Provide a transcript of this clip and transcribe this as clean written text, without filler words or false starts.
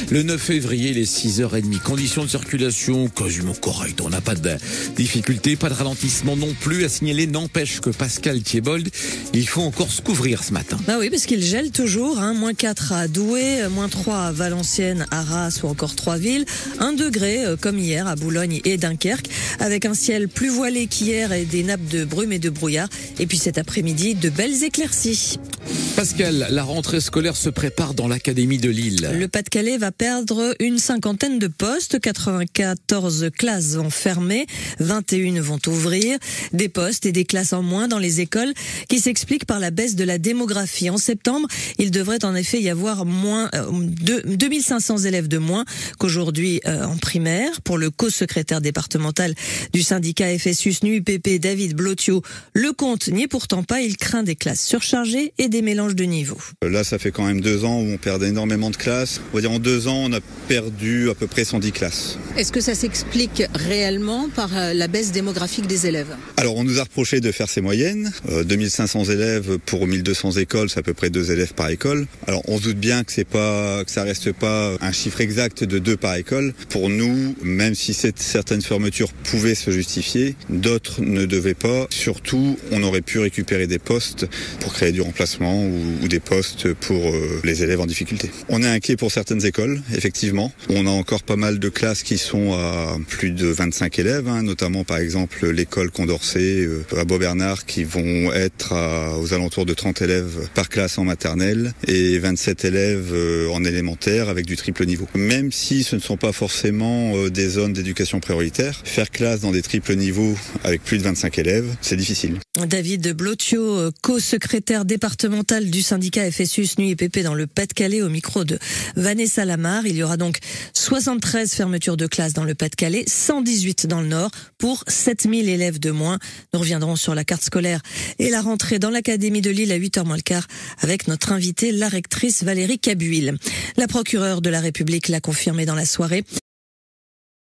Le 9 février, les 6h30. Conditions de circulation quasiment correctes. On n'a pas de difficultés, pas de ralentissement non plus à signaler. N'empêche que Pascal Thiebold, il faut encore se couvrir ce matin. Bah oui, parce qu'il gèle toujours. -4 à Douai, -3 à Valenciennes, Arras ou encore Troisville. 1 degré comme hier à Boulogne et Dunkerque, avec un ciel plus voilé qu'hier et des nappes de brume et de brouillard. Et puis cet après-midi, de belles éclaircies. Pascal, la rentrée scolaire se prépare dans l'académie de Lille. Le Pas-de-Calais va perdre une 50aine de postes. 94 classes vont fermer, 21 vont ouvrir. Des postes et des classes en moins dans les écoles qui s'expliquent par la baisse de la démographie. En septembre, il devrait en effet y avoir 2500 élèves de moins qu'aujourd'hui en primaire. Pour le co-secrétaire départemental du syndicat FSU-SNU-UPP, David Blotio, le compte n'y est pourtant pas. Il craint des classes surchargées et des mélanges de niveaux. Là, ça fait quand même 2 ans où on perd énormément de classes. On va dire en 2 ans, on a perdu à peu près 110 classes. Est-ce que ça s'explique réellement par la baisse démographique des élèves? Alors, on nous a reproché de faire ces moyennes. 2500 élèves pour 1200 écoles, c'est à peu près 2 élèves par école. Alors, on se doute bien que ça reste pas un chiffre exact de 2 par école. Pour nous, même si certaines fermetures pouvaient se justifier, d'autres ne devaient pas. Surtout, on aurait pu récupérer des postes pour créer du remplacement ou des postes pour les élèves en difficulté. On est inquiet pour certaines écoles, effectivement. On a encore pas mal de classes qui sont à plus de 25 élèves, notamment par exemple l'école Condorcet à Beaubernard qui vont être aux alentours de 30 élèves par classe en maternelle et 27 élèves en élémentaire avec du triple niveau. Même si ce ne sont pas forcément des zones d'éducation prioritaire, faire classe dans des triples niveaux avec plus de 25 élèves, c'est difficile. David Blotio, co-secrétaire départemental du syndicat FSU-SNU-UPP dans le Pas-de-Calais, au micro de Vanessa Lamar. Il y aura donc 73 fermetures de classes dans le Pas-de-Calais, 118 dans le Nord, pour 7000 élèves de moins. Nous reviendrons sur la carte scolaire et la rentrée dans l'académie de Lille à 8h moins le quart avec notre invitée, la rectrice Valérie Cabuil. La procureure de la République l'a confirmé dans la soirée.